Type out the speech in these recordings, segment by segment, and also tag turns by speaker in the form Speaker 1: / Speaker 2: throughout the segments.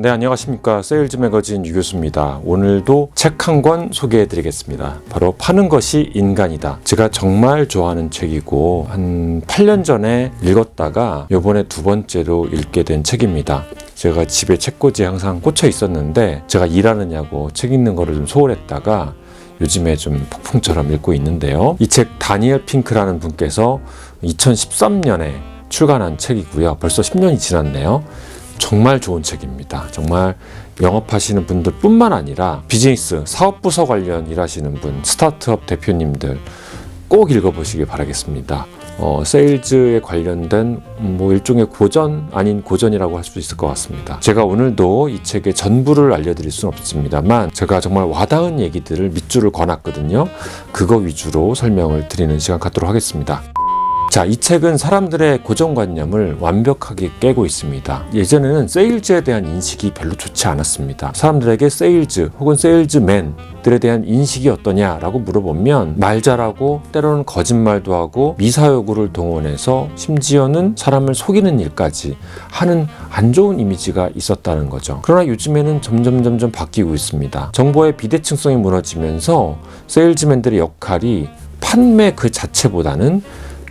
Speaker 1: 네, 안녕하십니까. 세일즈 매거진 유교수입니다. 오늘도 책 한 권 소개해 드리겠습니다. 바로 파는 것이 인간이다. 제가 정말 좋아하는 책이고 한 8년 전에 읽었다가 이번에 두 번째로 읽게 된 책입니다. 제가 집에 책꽂이에 항상 꽂혀 있었는데 제가 일하느냐고 책 읽는 거를 좀 소홀했다가 요즘에 좀 폭풍처럼 읽고 있는데요. 이 책 다니엘 핑크라는 분께서 2013년에 출간한 책이고요. 벌써 10년이 지났네요. 정말 좋은 책입니다. 정말 영업하시는 분들 뿐만 아니라 비즈니스, 사업부서 관련 일하시는 분, 스타트업 대표님들 꼭 읽어보시길 바라겠습니다. 세일즈에 관련된 일종의 고전 아닌 고전이라고 할 수 있을 것 같습니다. 제가 오늘도 이 책의 전부를 알려드릴 수는 없습니다만 제가 정말 와닿은 얘기들을 밑줄을 그어놨거든요. 그거 위주로 설명을 드리는 시간 갖도록 하겠습니다. 자, 이 책은 사람들의 고정관념을 완벽하게 깨고 있습니다. 예전에는 세일즈에 대한 인식이 별로 좋지 않았습니다. 사람들에게 세일즈 혹은 세일즈맨들에 대한 인식이 어떠냐라고 물어보면 말 잘하고 때로는 거짓말도 하고 미사여구를 동원해서 심지어는 사람을 속이는 일까지 하는 안 좋은 이미지가 있었다는 거죠. 그러나 요즘에는 점점 바뀌고 있습니다. 정보의 비대칭성이 무너지면서 세일즈맨들의 역할이 판매 그 자체보다는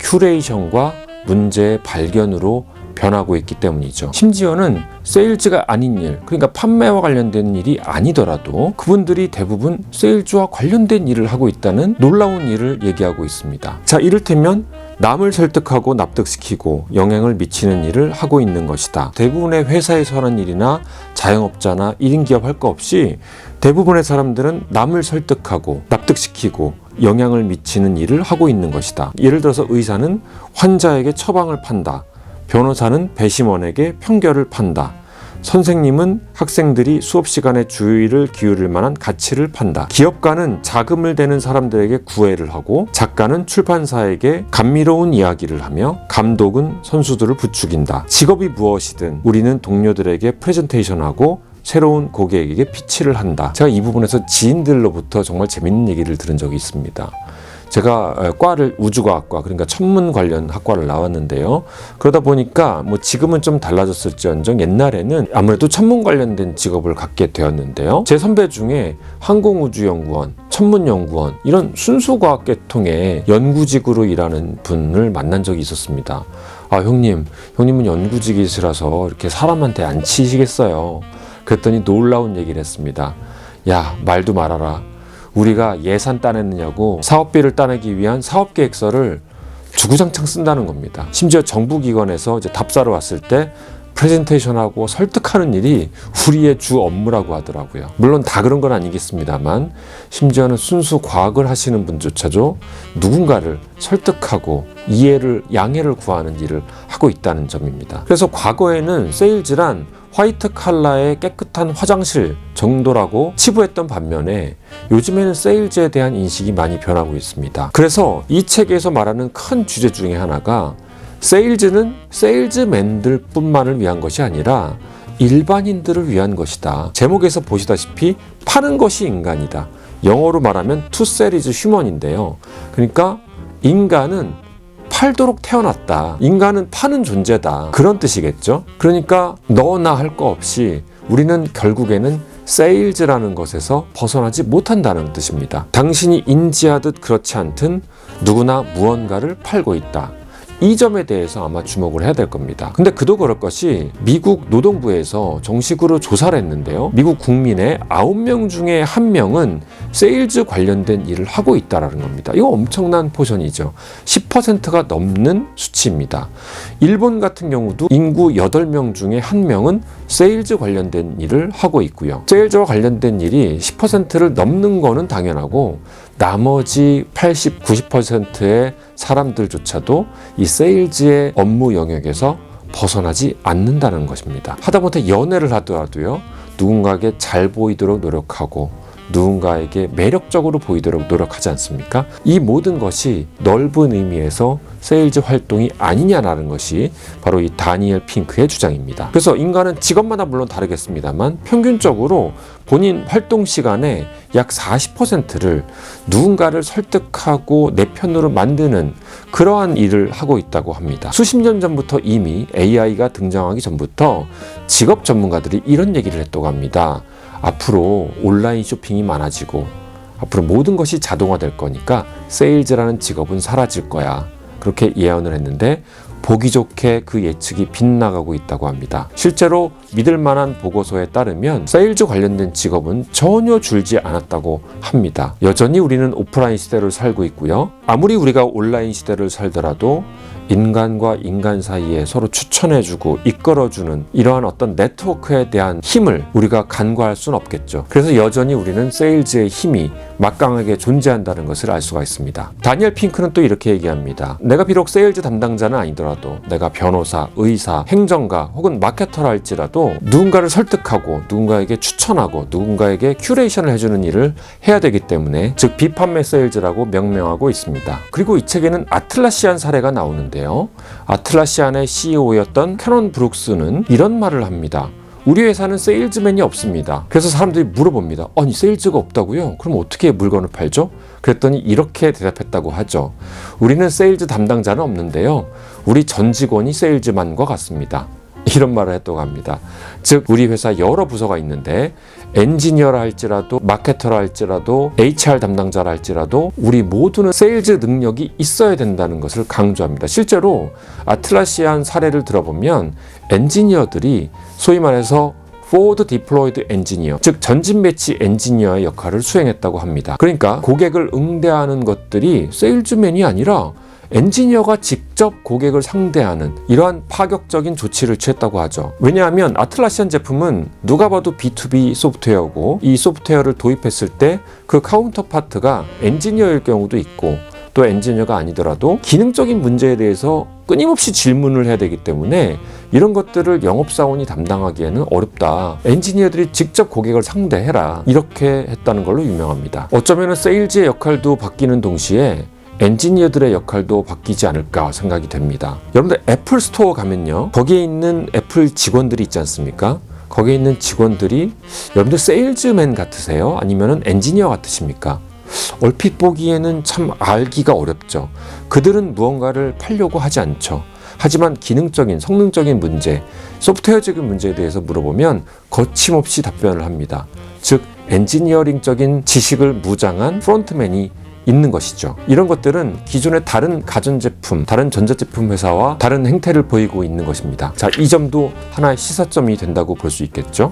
Speaker 1: 큐레이션과 문제의 발견으로 변하고 있기 때문이죠. 심지어는 세일즈가 아닌 일, 그러니까 판매와 관련된 일이 아니더라도 그분들이 대부분 세일즈와 관련된 일을 하고 있다는 놀라운 일을 얘기하고 있습니다. 자, 이를테면 남을 설득하고 납득시키고 영향을 미치는 일을 하고 있는 것이다. 대부분의 회사에서 하는 일이나 자영업자나 1인 기업 할 거 없이 대부분의 사람들은 남을 설득하고 납득시키고 영향을 미치는 일을 하고 있는 것이다. 예를 들어서 의사는 환자에게 처방을 판다. 변호사는 배심원에게 편결을 판다. 선생님은 학생들이 수업 시간에 주의를 기울일 만한 가치를 판다. 기업가는 자금을 대는 사람들에게 구애를 하고 작가는 출판사에게 감미로운 이야기를 하며 감독은 선수들을 부추긴다. 직업이 무엇이든 우리는 동료들에게 프레젠테이션하고 새로운 고객에게 피치를 한다. 제가 이 부분에서 지인들로부터 정말 재밌는 얘기를 들은 적이 있습니다. 제가 과를 우주과학과, 그러니까 천문 관련 학과를 나왔는데요. 그러다 보니까 지금은 좀 달라졌을지언정 옛날에는 아무래도 천문 관련된 직업을 갖게 되었는데요. 제 선배 중에 항공우주연구원, 천문연구원 이런 순수과학 계통의 연구직으로 일하는 분을 만난 적이 있었습니다. 형님은 연구직이시라서 이렇게 사람한테 안 치시겠어요. 그랬더니 놀라운 얘기를 했습니다. 야, 말도 말아라. 우리가 예산 따냈느냐고 사업비를 따내기 위한 사업계획서를 주구장창 쓴다는 겁니다. 심지어 정부기관에서 이제 답사로 왔을 때 프레젠테이션하고 설득하는 일이 우리의 주 업무라고 하더라고요. 물론 다 그런 건 아니겠습니다만 심지어는 순수 과학을 하시는 분조차도 누군가를 설득하고 양해를 구하는 일을 하고 있다는 점입니다. 그래서 과거에는 세일즈란 화이트 칼라의 깨끗한 화장실 정도라고 치부했던 반면에 요즘에는 세일즈에 대한 인식이 많이 변하고 있습니다. 그래서 이 책에서 말하는 큰 주제 중에 하나가 세일즈는 세일즈맨들 뿐만을 위한 것이 아니라 일반인들을 위한 것이다. 제목에서 보시다시피 파는 것이 인간이다. 영어로 말하면 to sell is human인데요. 그러니까 인간은 팔도록 태어났다. 인간은 파는 존재다. 그런 뜻이겠죠. 그러니까 너나 할 거 없이 우리는 결국에는 세일즈라는 것에서 벗어나지 못한다는 뜻입니다. 당신이 인지하듯 그렇지 않든 누구나 무언가를 팔고 있다. 이 점에 대해서 아마 주목을 해야 될 겁니다. 근데 그도 그럴 것이 미국 노동부에서 정식으로 조사를 했는데요. 미국 국민의 9명 중에 1명은 세일즈 관련된 일을 하고 있다는 겁니다. 이거 엄청난 포션이죠. 10%가 넘는 수치입니다. 일본 같은 경우도 인구 8명 중에 1명은 세일즈 관련된 일을 하고 있고요. 세일즈와 관련된 일이 10%를 넘는 거는 당연하고 나머지 80, 90%의 사람들조차도 이 세일즈의 업무 영역에서 벗어나지 않는다는 것입니다. 하다못해 연애를 하더라도요. 누군가에게 잘 보이도록 노력하고 누군가에게 매력적으로 보이도록 노력하지 않습니까? 이 모든 것이 넓은 의미에서 세일즈 활동이 아니냐라는 것이 바로 이 다니엘 핑크의 주장입니다. 그래서 인간은 직업마다 물론 다르겠습니다만 평균적으로 본인 활동 시간의 약 40%를 누군가를 설득하고 내 편으로 만드는 그러한 일을 하고 있다고 합니다. 수십 년 전부터 이미 AI가 등장하기 전부터 직업 전문가들이 이런 얘기를 했다고 합니다. 앞으로 온라인 쇼핑이 많아지고 앞으로 모든 것이 자동화될 거니까 세일즈라는 직업은 사라질 거야. 그렇게 예언을 했는데 보기 좋게 그 예측이 빗나가고 있다고 합니다. 실제로 믿을 만한 보고서에 따르면 세일즈 관련된 직업은 전혀 줄지 않았다고 합니다. 여전히 우리는 오프라인 시대를 살고 있고요. 아무리 우리가 온라인 시대를 살더라도 인간과 인간 사이에 서로 추천해주고 이끌어주는 이러한 어떤 네트워크에 대한 힘을 우리가 간과할 수는 없겠죠. 그래서 여전히 우리는 세일즈의 힘이 막강하게 존재한다는 것을 알 수가 있습니다. 다니엘 핑크는 또 이렇게 얘기합니다. 내가 비록 세일즈 담당자는 아니더라도 내가 변호사, 의사, 행정가 혹은 마케터라 할지라도 누군가를 설득하고 누군가에게 추천하고 누군가에게 큐레이션을 해주는 일을 해야 되기 때문에 즉 비판매 세일즈라고 명명하고 있습니다. 그리고 이 책에는 아틀라시안 사례가 나오는데요. 아틀라시안의 CEO였던 캐넌 브룩스는 이런 말을 합니다. 우리 회사는 세일즈맨이 없습니다. 그래서 사람들이 물어봅니다. 아니 세일즈가 없다고요? 그럼 어떻게 물건을 팔죠? 그랬더니 이렇게 대답했다고 하죠. 우리는 세일즈 담당자는 없는데요. 우리 전 직원이 세일즈만과 같습니다. 이런 말을 했다고 합니다. 즉 우리 회사 여러 부서가 있는데 엔지니어라 할지라도 마케터라 할지라도 HR 담당자라 할지라도 우리 모두는 세일즈 능력이 있어야 된다는 것을 강조합니다. 실제로 아틀라시안 사례를 들어보면 엔지니어들이 소위 말해서 Forward Deployed Engineer, 즉 전진 배치 엔지니어의 역할을 수행했다고 합니다. 그러니까 고객을 응대하는 것들이 세일즈맨이 아니라 엔지니어가 직접 고객을 상대하는 이러한 파격적인 조치를 취했다고 하죠. 왜냐하면 아틀라시안 제품은 누가 봐도 B2B 소프트웨어고 이 소프트웨어를 도입했을 때 그 카운터파트가 엔지니어일 경우도 있고 또 엔지니어가 아니더라도 기능적인 문제에 대해서 끊임없이 질문을 해야 되기 때문에 이런 것들을 영업사원이 담당하기에는 어렵다. 엔지니어들이 직접 고객을 상대해라. 이렇게 했다는 걸로 유명합니다. 어쩌면 세일즈의 역할도 바뀌는 동시에 엔지니어들의 역할도 바뀌지 않을까 생각이 됩니다. 여러분들 애플 스토어 가면요. 거기에 있는 애플 직원들이 있지 않습니까? 거기에 있는 직원들이 여러분들 세일즈맨 같으세요? 아니면 엔지니어 같으십니까? 얼핏 보기에는 참 알기가 어렵죠. 그들은 무언가를 팔려고 하지 않죠. 하지만 기능적인, 성능적인 문제, 소프트웨어적인 문제에 대해서 물어보면 거침없이 답변을 합니다. 즉 엔지니어링적인 지식을 무장한 프론트맨이 있는 것이죠. 이런 것들은 기존의 다른 가전제품, 다른 전자제품 회사와 다른 행태를 보이고 있는 것입니다. 자, 이 점도 하나의 시사점이 된다고 볼 수 있겠죠.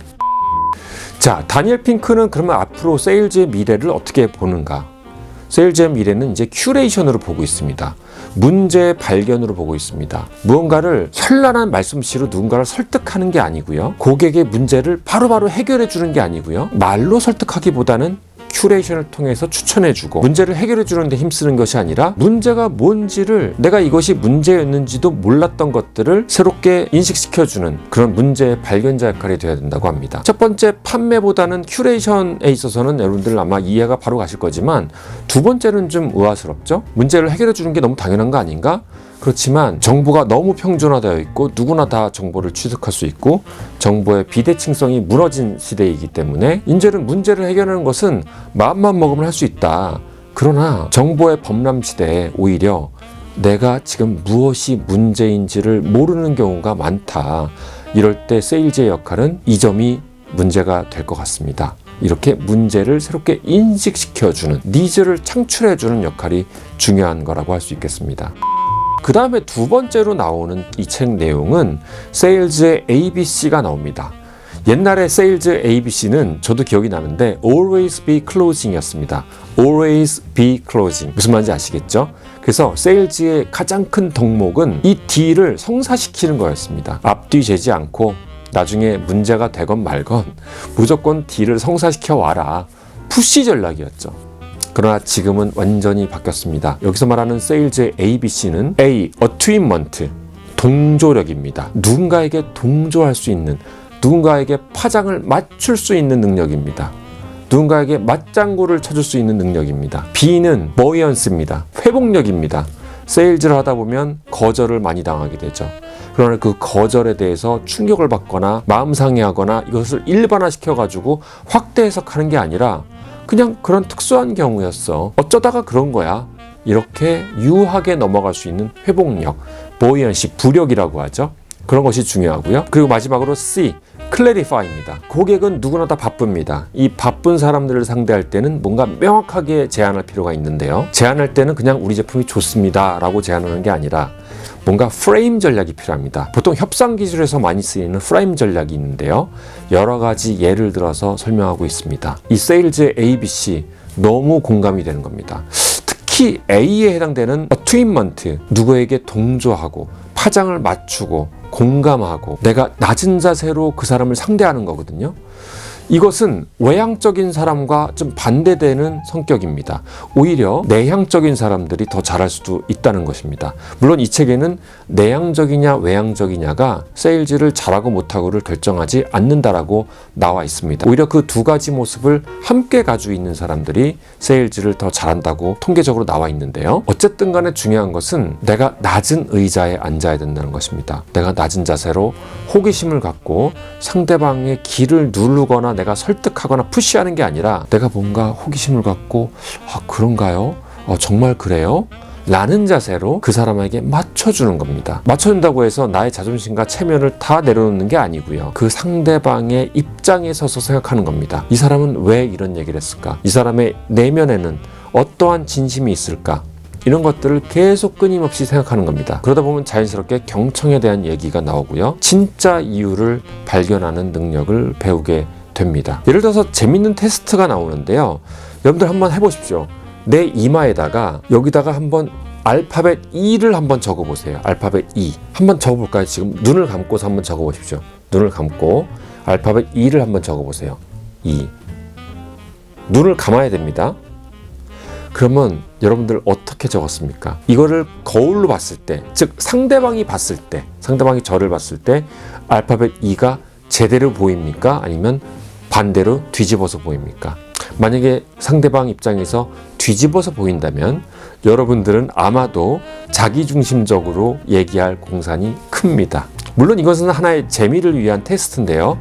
Speaker 1: 자, 다니엘 핑크는 그러면 앞으로 세일즈의 미래를 어떻게 보는가? 세일즈의 미래는 이제 큐레이션으로 보고 있습니다. 문제 발견으로 보고 있습니다. 무언가를 현란한 말솜씨로 누군가를 설득하는 게 아니고요. 고객의 문제를 바로바로 해결해 주는 게 아니고요. 말로 설득하기보다는 큐레이션을 통해서 추천해주고 문제를 해결해주는 데 힘쓰는 것이 아니라 문제가 뭔지를 내가 이것이 문제였는지도 몰랐던 것들을 새롭게 인식시켜주는 그런 문제의 발견자 역할이 되어야 된다고 합니다. 첫 번째 판매보다는 큐레이션에 있어서는 여러분들 아마 이해가 바로 가실 거지만 두 번째는 좀 의아스럽죠? 문제를 해결해주는 게 너무 당연한 거 아닌가? 그렇지만 정보가 너무 평준화되어 있고 누구나 다 정보를 취득할 수 있고 정보의 비대칭성이 무너진 시대이기 때문에 이제는 문제를 해결하는 것은 마음만 먹으면 할 수 있다. 그러나 정보의 범람 시대에 오히려 내가 지금 무엇이 문제인지를 모르는 경우가 많다. 이럴 때 세일즈의 역할은 이 점이 문제가 될 것 같습니다. 이렇게 문제를 새롭게 인식시켜주는, 니즈를 창출해주는 역할이 중요한 거라고 할 수 있겠습니다. 그 다음에 두 번째로 나오는 이 책 내용은 세일즈의 ABC가 나옵니다. 옛날에 세일즈 ABC는 저도 기억이 나는데 Always be closing 이었습니다. Always be closing. 무슨 말인지 아시겠죠? 그래서 세일즈의 가장 큰 덕목은 이 D를 성사시키는 거였습니다. 앞뒤 재지 않고 나중에 문제가 되건 말건 무조건 D를 성사시켜 와라. 푸시 전략이었죠. 그러나 지금은 완전히 바뀌었습니다. 여기서 말하는 세일즈의 ABC는 A, Attunement, 동조력입니다. 누군가에게 동조할 수 있는, 누군가에게 파장을 맞출 수 있는 능력입니다. 누군가에게 맞장구를 쳐줄 수 있는 능력입니다. B는 버이언스입니다. 회복력입니다. 세일즈를 하다 보면 거절을 많이 당하게 되죠. 그러나 그 거절에 대해서 충격을 받거나 마음 상해하거나 이것을 일반화시켜가지고 확대 해석하는 게 아니라 그냥 그런 특수한 경우였어. 어쩌다가 그런 거야. 이렇게 유하게 넘어갈 수 있는 회복력, 버이언시, 부력이라고 하죠. 그런 것이 중요하고요. 그리고 마지막으로 C, clarify입니다. 고객은 누구나 다 바쁩니다. 이 바쁜 사람들을 상대할 때는 뭔가 명확하게 제안할 필요가 있는데요. 제안할 때는 그냥 우리 제품이 좋습니다 라고 제안하는 게 아니라 뭔가 프레임 전략이 필요합니다. 보통 협상 기술에서 많이 쓰이는 프레임 전략이 있는데요. 여러 가지 예를 들어서 설명하고 있습니다. 이 세일즈의 ABC 너무 공감이 되는 겁니다. 특히 A에 해당되는 attunement, 누구에게 동조하고 파장을 맞추고 공감하고 내가 낮은 자세로 그 사람을 상대하는 거거든요. 이것은 외향적인 사람과 좀 반대되는 성격입니다. 오히려 내향적인 사람들이 더 잘할 수도 있다는 것입니다. 물론 이 책에는 내향적이냐 외향적이냐가 세일즈를 잘하고 못하고를 결정하지 않는다라고 나와 있습니다. 오히려 그 두 가지 모습을 함께 가지고 있는 사람들이 세일즈를 더 잘한다고 통계적으로 나와 있는데요. 어쨌든 간에 중요한 것은 내가 낮은 의자에 앉아야 된다는 것입니다. 내가 낮은 자세로 호기심을 갖고 상대방의 길을 누르거나 내가 설득하거나 푸시하는 게 아니라 내가 뭔가 호기심을 갖고 그런가요? 정말 그래요? 라는 자세로 그 사람에게 맞춰주는 겁니다. 맞춰준다고 해서 나의 자존심과 체면을 다 내려놓는 게 아니고요. 그 상대방의 입장에 서서 생각하는 겁니다. 이 사람은 왜 이런 얘기를 했을까? 이 사람의 내면에는 어떠한 진심이 있을까? 이런 것들을 계속 끊임없이 생각하는 겁니다. 그러다 보면 자연스럽게 경청에 대한 얘기가 나오고요. 진짜 이유를 발견하는 능력을 배우게 됩니다. 예를 들어서 재밌는 테스트가 나오는데요. 여러분들 한번 해보십시오. 내 이마에다가 여기다가 한번 알파벳 E를 한번 적어보세요. 알파벳 E. 한번 적어볼까요? 지금 눈을 감고서 한번 적어보십시오. 눈을 감고 알파벳 E를 한번 적어보세요. E. 눈을 감아야 됩니다. 그러면 여러분들 어떻게 적었습니까? 이거를 거울로 봤을 때, 즉 상대방이 봤을 때, 상대방이 저를 봤을 때 알파벳 E가 제대로 보입니까? 아니면 반대로 뒤집어서 보입니까? 만약에 상대방 입장에서 뒤집어서 보인다면 여러분들은 아마도 자기중심적으로 얘기할 공산이 큽니다. 물론 이것은 하나의 재미를 위한 테스트인데요.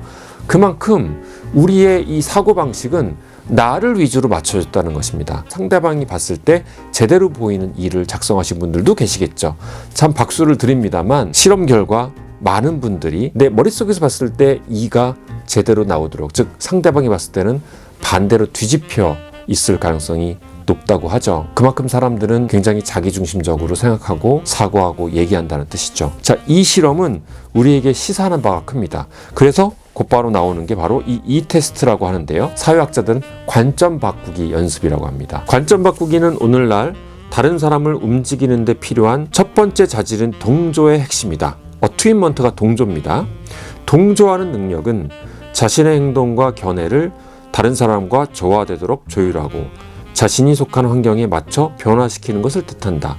Speaker 1: 그만큼 우리의 이 사고방식은 나를 위주로 맞춰줬다는 것입니다. 상대방이 봤을 때 제대로 보이는 일을 작성하신 분들도 계시겠죠. 참 박수를 드립니다만 실험 결과 많은 분들이 내 머릿속에서 봤을 때 이가 제대로 나오도록, 즉 상대방이 봤을 때는 반대로 뒤집혀 있을 가능성이 높다고 하죠. 그만큼 사람들은 굉장히 자기중심적으로 생각하고 사고하고 얘기한다는 뜻이죠. 자, 이 실험은 우리에게 시사하는 바가 큽니다. 그래서 곧바로 나오는 게 바로 이 테스트라고 하는데요. 사회학자들은 관점 바꾸기 연습이라고 합니다. 관점 바꾸기는 오늘날 다른 사람을 움직이는 데 필요한 첫 번째 자질은 동조의 핵심이다. 어투인먼트가 동조입니다. 동조하는 능력은 자신의 행동과 견해를 다른 사람과 조화되도록 조율하고 자신이 속한 환경에 맞춰 변화시키는 것을 뜻한다.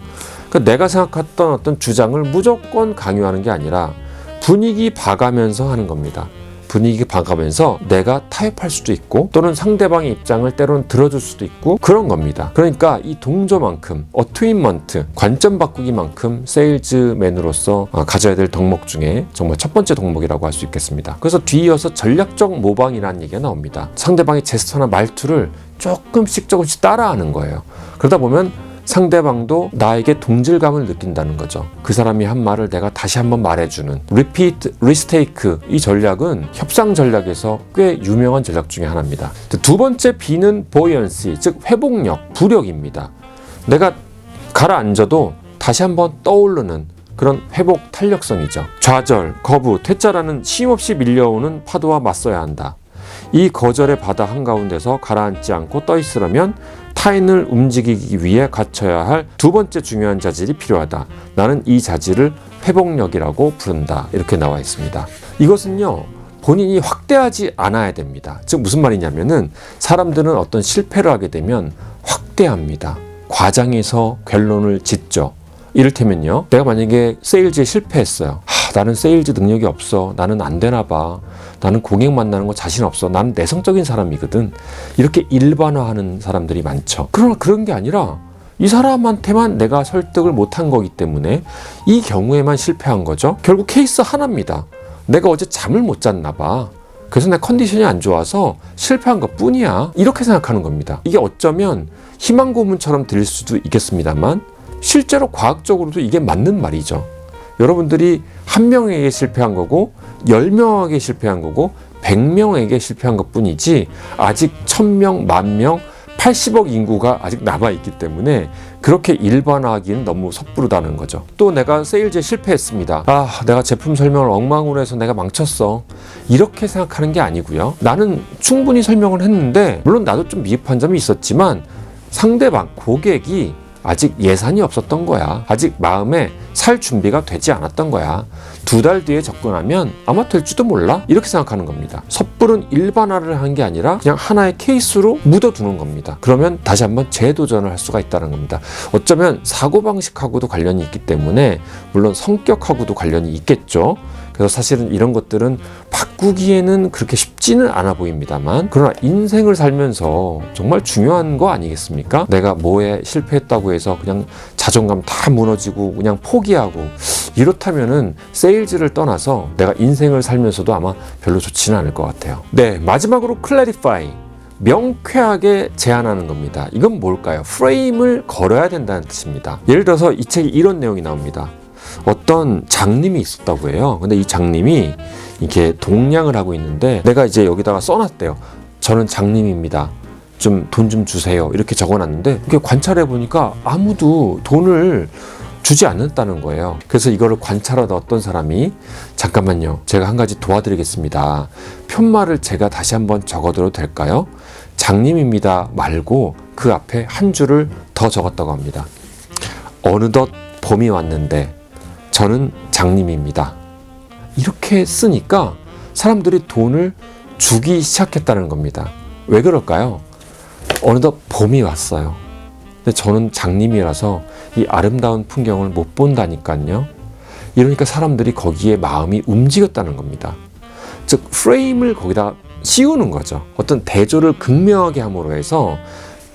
Speaker 1: 그러니까 내가 생각했던 어떤 주장을 무조건 강요하는 게 아니라 분위기 봐가면서 하는 겁니다. 분위기 봐가면서 내가 타협할 수도 있고 또는 상대방의 입장을 때로는 들어줄 수도 있고 그런 겁니다. 그러니까 이 동조만큼 어투인먼트, 관점 바꾸기만큼 세일즈맨으로서 가져야 될 덕목 중에 정말 첫 번째 덕목이라고 할 수 있겠습니다. 그래서 뒤이어서 전략적 모방이라는 얘기가 나옵니다. 상대방의 제스처나 말투를 조금씩 따라하는 거예요. 그러다 보면 상대방도 나에게 동질감을 느낀다는 거죠. 그 사람이 한 말을 내가 다시 한번 말해주는 repeat, restake, 이 전략은 협상 전략에서 꽤 유명한 전략 중에 하나입니다. 두 번째 B는 buoyancy, 즉 회복력, 부력입니다. 내가 가라앉아도 다시 한번 떠오르는 그런 회복 탄력성이죠. 좌절, 거부, 퇴짜라는 쉼없이 밀려오는 파도와 맞서야 한다. 이 거절의 바다 한가운데서 가라앉지 않고 떠 있으려면 타인을 움직이기 위해 갖춰야 할 두 번째 중요한 자질이 필요하다. 나는 이 자질을 회복력이라고 부른다. 이렇게 나와 있습니다. 이것은요, 본인이 확대하지 않아야 됩니다. 즉 무슨 말이냐면은 사람들은 어떤 실패를 하게 되면 확대합니다. 과장해서 결론을 짓죠. 이를테면요, 내가 만약에 세일즈에 실패했어요. 나는 세일즈 능력이 없어. 나는 안 되나 봐. 나는 고객 만나는 거 자신 없어. 나는 내성적인 사람이거든. 이렇게 일반화하는 사람들이 많죠. 그러나 그런 게 아니라 이 사람한테만 내가 설득을 못한 거기 때문에 이 경우에만 실패한 거죠. 결국 케이스 하나입니다. 내가 어제 잠을 못 잤나 봐. 그래서 내 컨디션이 안 좋아서 실패한 것 뿐이야. 이렇게 생각하는 겁니다. 이게 어쩌면 희망 고문처럼 들릴 수도 있겠습니다만 실제로 과학적으로도 이게 맞는 말이죠. 여러분들이 한 명에게 실패한 거고 10명에게 실패한 거고 100명에게 실패한 것 뿐이지 아직 1000명, 10,000명, 80억 인구가 아직 남아있기 때문에 그렇게 일반화하기는 너무 섣부르다는 거죠. 또 내가 세일즈에 실패했습니다. 내가 제품 설명을 엉망으로 해서 내가 망쳤어. 이렇게 생각하는 게 아니고요. 나는 충분히 설명을 했는데 물론 나도 좀 미흡한 점이 있었지만 상대방, 고객이 아직 예산이 없었던 거야. 아직 마음에 살 준비가 되지 않았던 거야. 2달 뒤에 접근하면 아마 될지도 몰라. 이렇게 생각하는 겁니다. 섣부른 일반화를 한 게 아니라 그냥 하나의 케이스로 묻어두는 겁니다. 그러면 다시 한번 재도전을 할 수가 있다는 겁니다. 어쩌면 사고방식하고도 관련이 있기 때문에 물론 성격하고도 관련이 있겠죠. 그래서 사실은 이런 것들은 바꾸기에는 그렇게 쉽지는 않아 보입니다만 그러나 인생을 살면서 정말 중요한 거 아니겠습니까? 내가 뭐에 실패했다고 해서 그냥 자존감 다 무너지고 그냥 포기하고 이렇다면은 세일즈를 떠나서 내가 인생을 살면서도 아마 별로 좋지는 않을 것 같아요. 네, 마지막으로 클래리파이. 명쾌하게 제안하는 겁니다. 이건 뭘까요? 프레임을 걸어야 된다는 뜻입니다. 예를 들어서 이 책에 이런 내용이 나옵니다. 어떤 장님이 있었다고 해요. 근데 이 장님이 이렇게 동냥을 하고 있는데 내가 이제 여기다가 써놨대요. 저는 장님입니다. 좀 돈 좀 주세요. 이렇게 적어놨는데 이렇게 관찰해 보니까 아무도 돈을 주지 않았다는 거예요. 그래서 이거를 관찰하다 어떤 사람이 잠깐만요. 제가 한 가지 도와드리겠습니다. 편말을 제가 다시 한번 적어도 될까요? 장님입니다 말고 그 앞에 한 줄을 더 적었다고 합니다. 어느덧 봄이 왔는데 저는 장님입니다. 이렇게 쓰니까 사람들이 돈을 주기 시작했다는 겁니다. 왜 그럴까요? 어느덧 봄이 왔어요. 근데 저는 장님이라서 이 아름다운 풍경을 못 본다니까요. 이러니까 사람들이 거기에 마음이 움직였다는 겁니다. 즉 프레임을 거기다 씌우는 거죠. 어떤 대조를 극명하게 함으로 해서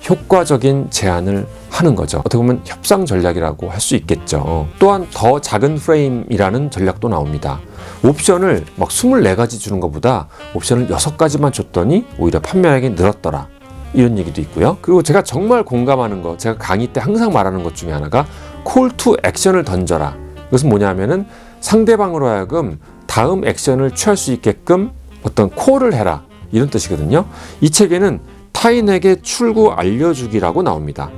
Speaker 1: 효과적인 제안을 하는 거죠. 어떻게 보면 협상 전략이라고 할 수 있겠죠. 또한 더 작은 프레임이라는 전략도 나옵니다. 옵션을 막 24가지 주는 것보다 옵션을 6가지만 줬더니 오히려 판매량이 늘었더라. 이런 얘기도 있고요. 그리고 제가 정말 공감하는 거, 제가 강의 때 항상 말하는 것 중에 하나가 콜 투 액션을 던져라. 이것은 뭐냐면은 상대방으로 하여금 다음 액션을 취할 수 있게끔 어떤 콜을 해라. 이런 뜻이거든요. 이 책에는 타인에게 출구 알려주기라고 나옵니다.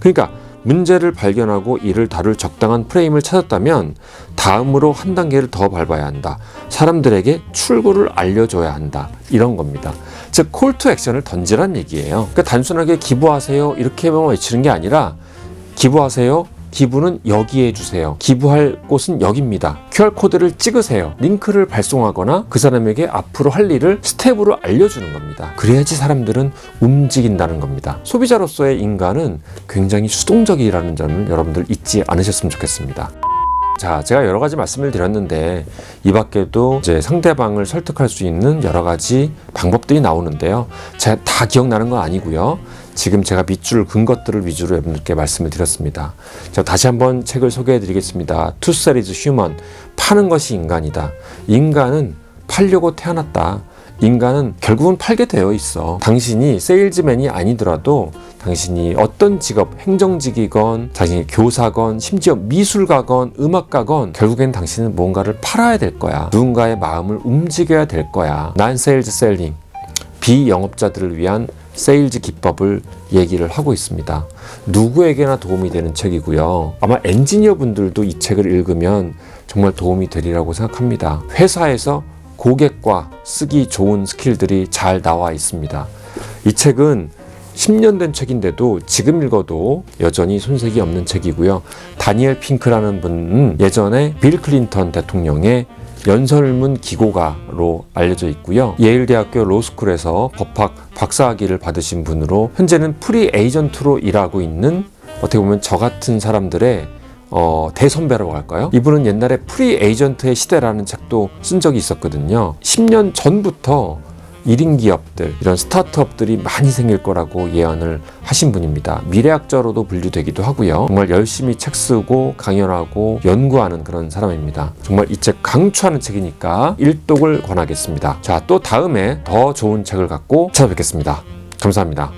Speaker 1: 그러니까 문제를 발견하고 이를 다룰 적당한 프레임을 찾았다면 다음으로 한 단계를 더 밟아야 한다. 사람들에게 출구를 알려줘야 한다. 이런 겁니다. 즉 콜 투 액션을 던지란 얘기예요. 그러니까 단순하게 기부하세요 이렇게만 외치는 게 아니라 기부하세요. 기부는 여기에 해주세요. 기부할 곳은 여기입니다. QR코드를 찍으세요. 링크를 발송하거나 그 사람에게 앞으로 할 일을 스텝으로 알려주는 겁니다. 그래야지 사람들은 움직인다는 겁니다. 소비자로서의 인간은 굉장히 수동적이라는 점을 여러분들 잊지 않으셨으면 좋겠습니다. 자, 제가 여러 가지 말씀을 드렸는데 이 밖에도 이제 상대방을 설득할 수 있는 여러 가지 방법들이 나오는데요. 제가 다 기억나는 건 아니고요. 지금 제가 밑줄 긋은 것들을 위주로 여러분들께 말씀을 드렸습니다. 자, 다시 한번 책을 소개해 드리겠습니다. To sell is human. 파는 것이 인간이다. 인간은 팔려고 태어났다. 인간은 결국은 팔게 되어 있어. 당신이 세일즈맨이 아니더라도 당신이 어떤 직업, 행정직이건 당신이 교사건 심지어 미술가건 음악가건 결국엔 당신은 뭔가를 팔아야 될 거야. 누군가의 마음을 움직여야 될 거야. 난 세일즈 셀링. 비영업자들을 위한 세일즈 기법을 얘기를 하고 있습니다. 누구에게나 도움이 되는 책이고요. 아마 엔지니어 분들도 이 책을 읽으면 정말 도움이 되리라고 생각합니다. 회사에서 고객과 쓰기 좋은 스킬들이 잘 나와 있습니다. 이 책은 10년 된 책인데도 지금 읽어도 여전히 손색이 없는 책이고요. 다니엘 핑크라는 분은 예전에 빌 클린턴 대통령의 연설문 기고가로 알려져 있고요. 예일대학교 로스쿨에서 법학 박사학위를 받으신 분으로 현재는 프리 에이전트로 일하고 있는 어떻게 보면 저 같은 사람들의 대선배라고 할까요? 이분은 옛날에 프리 에이전트의 시대라는 책도 쓴 적이 있었거든요. 10년 전부터 1인 기업들, 이런 스타트업들이 많이 생길 거라고 예언을 하신 분입니다. 미래학자로도 분류되기도 하고요. 정말 열심히 책 쓰고 강연하고 연구하는 그런 사람입니다. 정말 이 책 강추하는 책이니까 일독을 권하겠습니다. 자, 또 다음에 더 좋은 책을 갖고 찾아뵙겠습니다. 감사합니다.